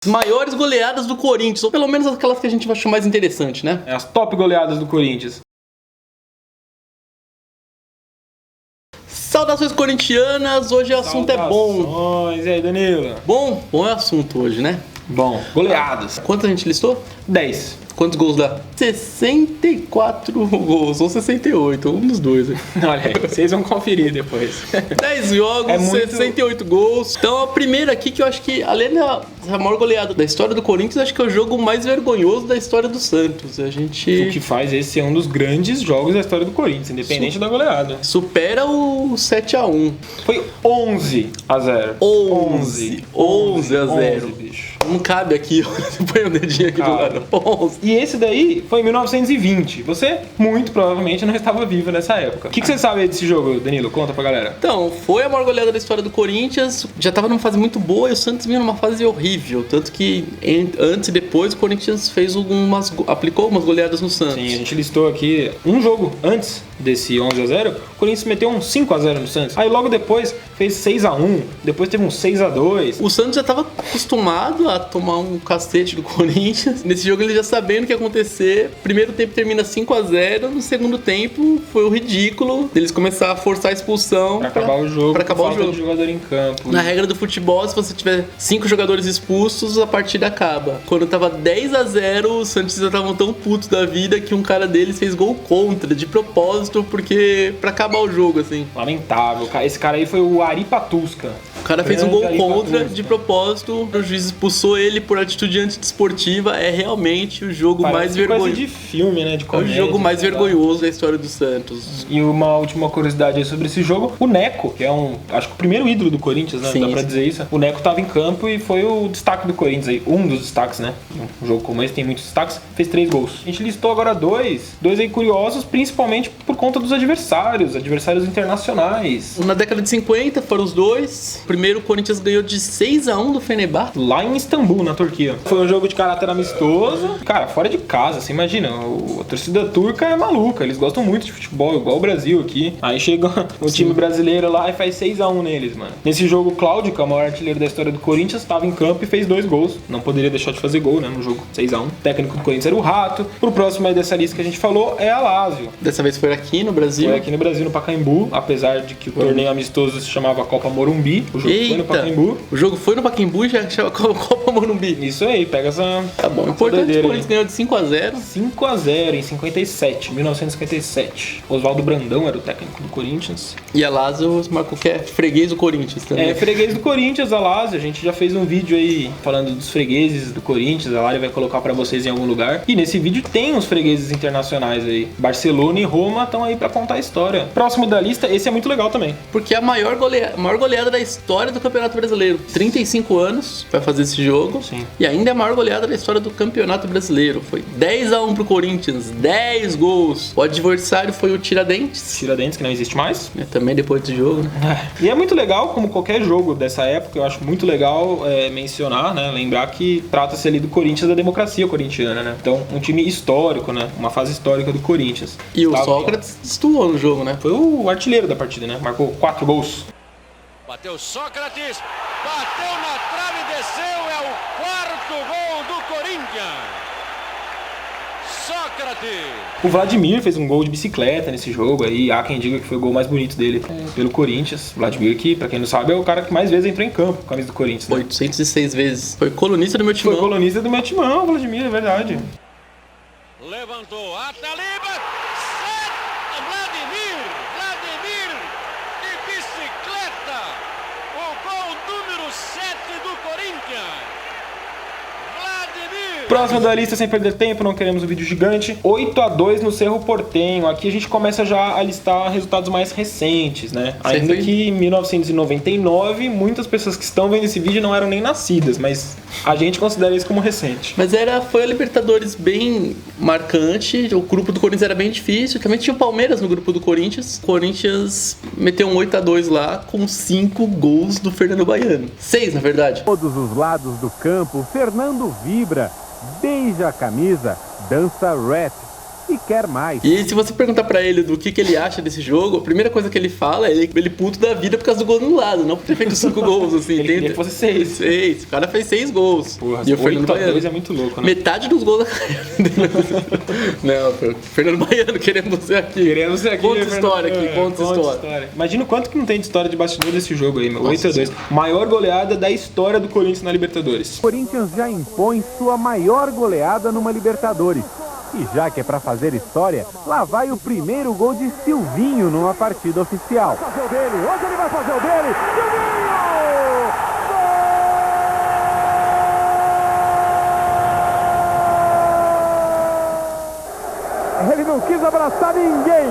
Maiores goleadas do Corinthians, ou pelo menos aquelas que a gente achou mais interessante, né? As top goleadas do Corinthians. Saudações corintianas, hoje o assunto é bom. E aí, Danilo? Bom é o assunto hoje, né? Bom, goleadas. Quantas a gente listou? 10. Quantos gols dá? 64 gols, ou 68, um dos dois. Olha aí, vocês vão conferir depois. 10 jogos, 68 gols. Então a primeira aqui que eu acho que, além da maior goleada da história do Corinthians, acho que é o jogo mais vergonhoso da história do Santos. O que faz esse ser um dos grandes jogos da história do Corinthians, independente da goleada. Supera o 7-1. Foi 11-0. 11 a 0. 11, bicho. Não cabe aqui, põe o dedinho aqui do lado. 11. E esse daí foi em 1920. Você, muito provavelmente, não estava vivo nessa época. O que você sabe desse jogo, Danilo? Conta pra galera. Então, foi a maior goleada da história do Corinthians. Já tava numa fase muito boa e o Santos vinha numa fase horrível. Tanto que antes e depois o Corinthians aplicou algumas goleadas no Santos. Sim, a gente listou aqui um jogo antes desse 11-0. O Corinthians meteu um 5-0 no Santos. Aí logo depois fez 6-1. Depois teve um 6-2. O Santos já estava acostumado a tomar um cacete do Corinthians. Nesse jogo ele já sabendo o que ia acontecer. Primeiro tempo termina 5-0. No segundo tempo foi o ridículo. Eles começaram a forçar a expulsão pra acabar o jogo. Pra acabar o jogo. De jogador em campo. Na regra do futebol, se você tiver 5 jogadores expulsos, a partida acaba. Quando tava 10-0, os Santistas estavam tão putos da vida que um cara deles fez gol contra, de propósito, porque pra acabar o jogo, assim. Lamentável. Esse cara aí foi o Ari Patuska. O cara fez um gol contra, de propósito, o juiz expulsou ele por atitude antidesportiva. É realmente o jogo mais vergonhoso. Coisa de filme, né? De comédia, é o jogo mais vergonhoso da história do Santos. E uma última curiosidade aí sobre esse jogo: o Neco, que é acho que o primeiro ídolo do Corinthians, né? Sim, dá pra dizer isso. O Neco tava em campo e foi o destaque do Corinthians aí. Um dos destaques, né? Um jogo como esse tem muitos destaques. Fez 3 gols. A gente listou agora dois aí curiosos, principalmente por conta dos adversários internacionais. Na década de 50 foram os dois. Primeiro o Corinthians ganhou de 6-1 do Fenerbahçe. Lá em Istambul, na Turquia. Foi um jogo de caráter amistoso. Cara, fora de casa, você imagina. A torcida turca é maluca. Eles gostam muito de futebol, igual o Brasil aqui. Aí chega o time brasileiro lá e faz 6-1 neles, mano. Nesse jogo, o Cláudio, que é o maior artilheiro da história do Corinthians, estava em campo e fez 2 gols. Não poderia deixar de fazer gol, né? No jogo 6-1. O técnico do Corinthians era o Rato. Pro próximo aí dessa lista que a gente falou é a Lazio. Dessa vez foi aqui no Brasil. Foi aqui no Brasil, no Pacaembu. Apesar de que o torneio amistoso se chamava Copa Morumbi. O jogo foi no Pacaembu. O jogo foi no Pacaembu e já chama Copa Morumbi. Isso aí, pega essa... Tá bom, o importante é que o Corinthians ganhou de 5-0. 5-0 em 1957. Oswaldo Brandão era o técnico do Corinthians. E a Lazio marcou que é freguês do Corinthians também. É, freguês do Corinthians, a Lazio. A gente já fez um vídeo aí falando dos fregueses do Corinthians. A Lari vai colocar pra vocês em algum lugar. E nesse vídeo tem uns fregueses internacionais aí. Barcelona e Roma estão aí pra contar a história. Próximo da lista, esse é muito legal também. Porque é a maior goleada da história do Campeonato Brasileiro. 35 anos vai fazer esse jogo. Sim. E ainda é a maior goleada da história do Campeonato Brasileiro. Foi 10-1 pro Corinthians, 10 gols. O adversário foi o Tiradentes. Tiradentes, que não existe mais. Também depois do jogo, né? E é muito legal, como qualquer jogo dessa época, eu acho muito legal mencionar, né? Lembrar que trata-se ali do Corinthians, da democracia corintiana, né? Então, um time histórico, né? Uma fase histórica do Corinthians. E o Sócrates destoou no jogo, né? Foi o artilheiro da partida, né? Marcou 4 gols. Bateu Sócrates, bateu na trave e desceu, é o 4º gol do Corinthians. Sócrates. O Vladimir fez um gol de bicicleta nesse jogo aí, há quem diga que foi o gol mais bonito dele pelo Corinthians. Vladimir, que pra quem não sabe, é o cara que mais vezes entrou em campo com a camisa do Corinthians, né? 806 vezes. Foi colunista do meu timão. Foi colunista do meu timão, Vladimir, é verdade. Levantou, Ataliba, Vladimir de bicicleta, o gol número 7 do Corinthians. Vladimir. Próximo da lista, sem perder tempo, não queremos um vídeo gigante. 8-2 no Cerro Porteño. Aqui a gente começa já a listar resultados mais recentes, né? Ainda que em 1999, muitas pessoas que estão vendo esse vídeo não eram nem nascidas, mas a gente considera isso como recente. Mas foi a Libertadores bem marcante, o grupo do Corinthians era bem difícil, também tinha o Palmeiras no grupo do Corinthians. O Corinthians meteu um 8-2 lá com 5 gols do Fernando Baiano. 6, na verdade. Todos os lados do campo, Fernando vibra, beija a camisa, dança rap. e quer mais. E se você perguntar pra ele do que ele acha desse jogo, a primeira coisa que ele fala é ele puto da vida por causa do gol anulado, não por ter feito 5 gols, assim. Ele queria que fosse 6. 6. O cara fez 6 gols. Porra, e o Fernando 8-2 Baiano. é muito louco, né? Metade dos gols da carreira dele. Não, pô. Fernando Baiano, querendo você aqui. Queremos aqui. Conta história aqui, conta história. Imagina o quanto que não tem de história de bastidor desse jogo aí, meu. 8-2. Maior goleada da história do Corinthians na Libertadores. O Corinthians já impõe sua maior goleada numa Libertadores. E já que é pra fazer história, lá vai o primeiro gol de Silvinho numa partida oficial. Fazer o dele, hoje ele vai fazer o dele. Silvinho! Ele não quis abraçar ninguém.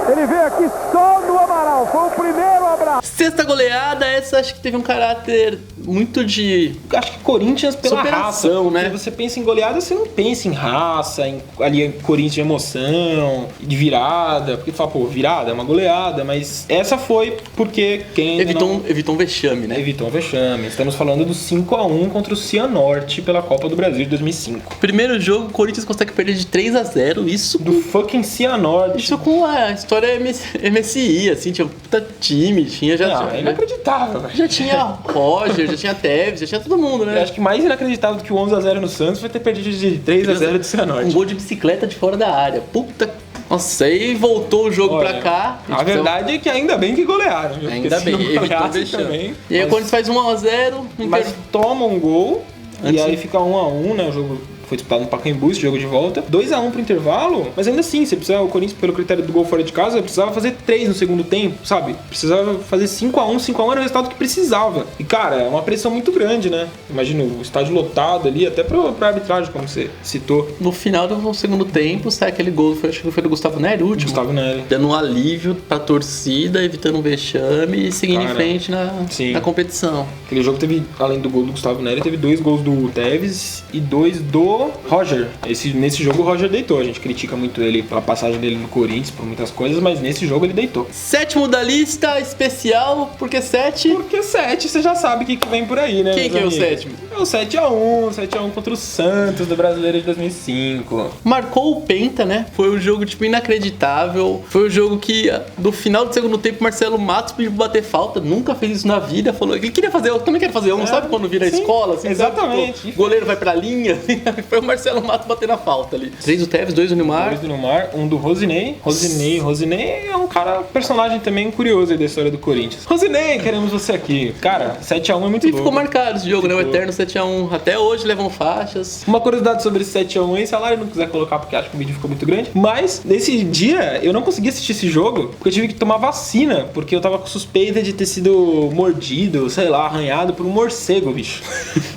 Ele veio aqui só no Amaral, foi o primeiro abraço. Sexta goleada, essa acho que teve um caráter muito de... Acho que Corinthians pela raça, né? Porque você pensa em goleada, você não pensa em raça, ali em Corinthians de emoção, de virada. Porque fala, pô, virada é uma goleada, mas essa foi porque quem evitou um vexame, né? Evitou um vexame. Estamos falando do 5-1 contra o Cianorte pela Copa do Brasil de 2005. Primeiro jogo, o Corinthians consegue perder de 3-0, isso do fucking Cianorte. Isso com a história MSI, assim, tinha um puta time, tinha já... É inacreditável, velho. Já tinha Roger, já tinha Tevez, já tinha todo mundo, né? Eu acho que mais inacreditável do que o 11-0 no Santos foi ter perdido de 3-0 do Cianorte. Um gol de bicicleta de fora da área. Puta... Nossa, aí voltou o jogo pra cá. A verdade é que ainda bem que golearam. Viu? Ainda bem, evitou vexame. Também. E aí quando faz 1-0... Mas toma um gol e aí fica 1-1, né? O jogo... Foi disputado no Pacaembu, esse jogo de volta. 2-1 pro intervalo, mas ainda assim, você precisava, o Corinthians, pelo critério do gol fora de casa, precisava fazer 3 no segundo tempo, sabe? Precisava fazer 5-1, 5-1 era o resultado que precisava. E, cara, é uma pressão muito grande, né? Imagina o estádio lotado ali, até pra arbitragem, como você citou. No final do segundo tempo, sai aquele gol, acho que foi do Gustavo Nery, o último. Gustavo Nery. Dando um alívio pra torcida, evitando um vexame e seguindo em frente na competição. Aquele jogo teve, além do gol do Gustavo Nery, teve 2 gols do Tevez e 2 do Roger. Nesse jogo o Roger deitou. A gente critica muito ele pela passagem dele no Corinthians, por muitas coisas, mas nesse jogo ele deitou. Sétimo da lista, especial, porque 7? Porque 7 você já sabe o que vem por aí, né? Quem que é o sétimo? É o 7-1 contra o Santos do Brasileiro de 2005. Marcou o Penta, né? Foi um jogo, tipo, inacreditável. Foi um jogo que, do final do segundo tempo, Marcelo Matos pediu pra bater falta. Nunca fez isso na vida. Falou que ele queria fazer, eu também quero fazer um. Sabe quando vira a escola? Assim, exatamente. Sabe? O goleiro vai pra linha. Foi o Marcelo Matos batendo a falta ali. 3 do Tevez, 2 do Nilmar. 2 do Nilmar, 1 do Rosinei. Rosinei é um personagem também curioso aí da história do Corinthians. Rosinei, queremos você aqui. Cara, 7-1 é muito louco. E ficou marcado esse jogo, né? O eterno 7-1. Até hoje levam faixas. Uma curiosidade sobre esse 7-1 aí, se a Lari não quiser colocar porque acho que o vídeo ficou muito grande. Mas, nesse dia, eu não consegui assistir esse jogo porque eu tive que tomar vacina. Porque eu tava com suspeita de ter sido mordido, sei lá, arranhado por um morcego, bicho.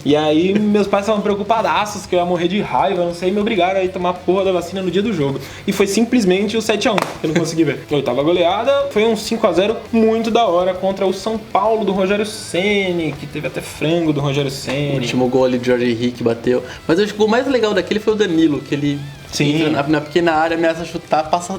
E aí, meus pais estavam preocupadaços que eu ia morrer de raiva, não sei, me obrigaram a ir tomar a porra da vacina no dia do jogo. E foi simplesmente o 7-1, que eu não consegui ver. Oitava goleada, foi um 5-0 muito da hora contra o São Paulo do Rogério Ceni, que teve até frango do Rogério Ceni. O último gol ali de Jorge Henrique bateu. Mas eu acho que o gol mais legal daquele foi o Danilo, que ele entra na pequena área, ameaça chutar, passa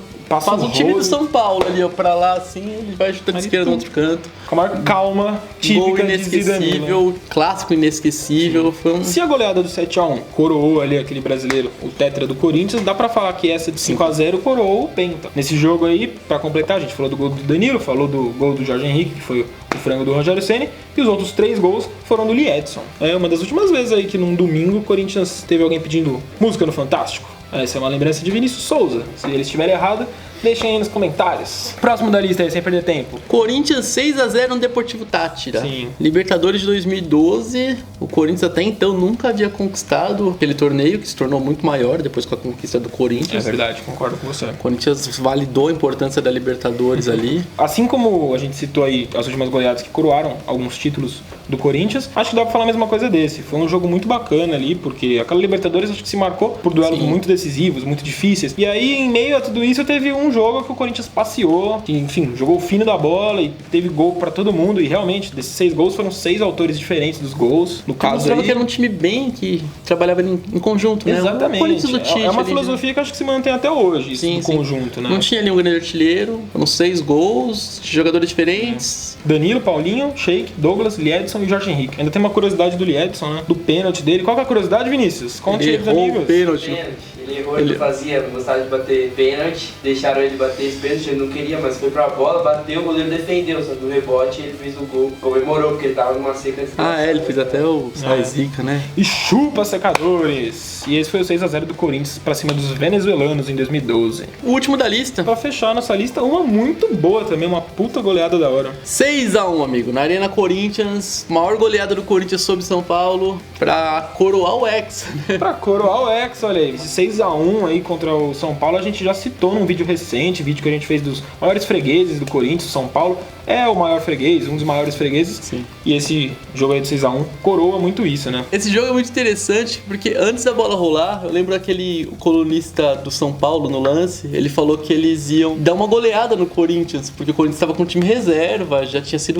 o time do São Paulo ali, ó, pra lá assim, ele vai chutar de esquerda no outro canto. Com a maior calma, típica gol inesquecível, clássico inesquecível. Foi um... Se a goleada do 7-1 coroou ali aquele brasileiro, o tetra do Corinthians, dá pra falar que essa de 5-0 coroou o Penta. Nesse jogo aí, pra completar, a gente falou do gol do Danilo, falou do gol do Jorge Henrique, que foi o frango do Rogério Ceni, e os outros 3 gols foram do Liedson. É uma das últimas vezes aí que num domingo o Corinthians teve alguém pedindo música no Fantástico. Essa é uma lembrança de Vinícius Souza. Se ele estiver errado, deixem aí nos comentários. Próximo da lista aí, sem perder tempo. Corinthians 6-0 no Deportivo Táchira. Sim. Libertadores de 2012. O Corinthians até então nunca havia conquistado aquele torneio, que se tornou muito maior depois com a conquista do Corinthians. É verdade, concordo com você. O Corinthians validou a importância da Libertadores ali. Assim como a gente citou aí as últimas goleadas que coroaram alguns títulos do Corinthians, acho que dá pra falar a mesma coisa desse. Foi um jogo muito bacana ali, porque aquela Libertadores acho que se marcou por duelos muito decisivos, muito difíceis. E aí, em meio a tudo isso, teve um jogo que o Corinthians passeou, que, enfim, jogou o fino da bola e teve gol pra todo mundo. E realmente, desses 6 gols, foram 6 autores diferentes dos gols. No caso mostrava aí, que era um time bem que trabalhava em conjunto, né? Exatamente. O Corinthians do Tite, é uma ali, filosofia que acho que se mantém até hoje, sim, em conjunto, né? Não tinha ali um grande artilheiro, foram 6 gols, de jogadores diferentes. Danilo, Paulinho, Sheik, Douglas, Liedson e Jorge Henrique. Ainda tem uma curiosidade do Liedson, né? Do pênalti dele. Qual que é a curiosidade, Vinícius? Conte aí pros amigos. Pênalti. Ele Ele errou, ele fazia, gostava de bater pênalti, deixaram ele bater esse pênalti, ele não queria, mas foi pra bola, bateu, o goleiro defendeu, só que no rebote ele fez o gol, comemorou, porque ele tava numa seca de Ele fez até o zica, né? E chupa, secadores! E esse foi o 6x0 do Corinthians pra cima dos venezuelanos em 2012. O último da lista. Pra fechar nossa lista, uma muito boa também, uma puta goleada da hora. 6x1, amigo, na Arena Corinthians, maior goleada do Corinthians sobre São Paulo, pra coroar o Hexa, né? Pra coroar o Hexa, olha aí, esse 6x1 aí contra o São Paulo, a gente já citou num vídeo recente, vídeo que a gente fez dos maiores fregueses do Corinthians, São Paulo é o maior freguês, um dos maiores fregueses. Sim. E esse jogo aí do 6x1 coroa muito isso, né? Esse jogo é muito interessante, porque antes da bola rolar, eu lembro aquele colunista do São Paulo no lance, ele falou que eles iam dar uma goleada no Corinthians, porque o Corinthians estava com um time reserva, já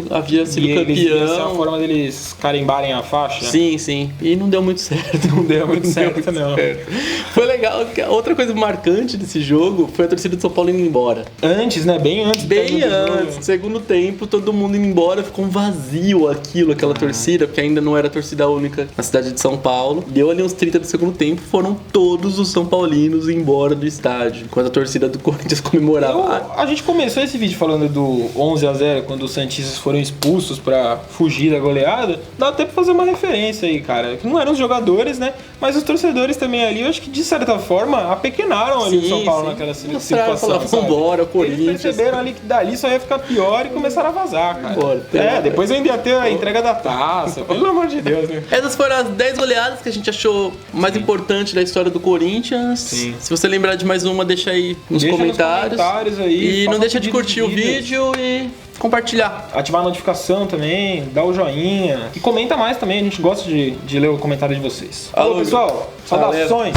havia sido campeão. Essa é a forma deles carimbarem a faixa? Sim, sim. E não deu muito certo. Não deu muito certo. Foi legal. Outra coisa marcante desse jogo foi a torcida do São Paulo indo embora. Antes, né? Bem antes. Bem antes. Segundo tempo, todo mundo indo embora. Ficou um vazio aquela torcida, porque ainda não era torcida única na cidade de São Paulo. Deu ali uns 30 do segundo tempo, foram todos os São Paulinos embora do estádio, enquanto a torcida do Corinthians comemorava. A gente começou esse vídeo falando do 11x0, quando os santistas foram expulsos pra fugir da goleada. Dá até pra fazer uma referência aí, cara. Não eram os jogadores, né? Mas os torcedores também ali, eu acho que de certa forma apequenaram ali o São Paulo naquela situação. Falaram, vambora, Corinthians. Eles perceberam ali que dali só ia ficar pior e começaram a vazar, cara. Bora, depois ainda ia ter a entrega da taça, pelo amor de Deus, né? Essas foram as 10 goleadas que a gente achou mais importante da história do Corinthians. Sim. Se você lembrar de mais uma, deixa aí nos comentários aí. E não deixa de curtir o vídeo e compartilhar. Ativar a notificação também, dá o joinha. E comenta mais também, a gente gosta de ler o comentário de vocês. Alô, pessoal. Saudações.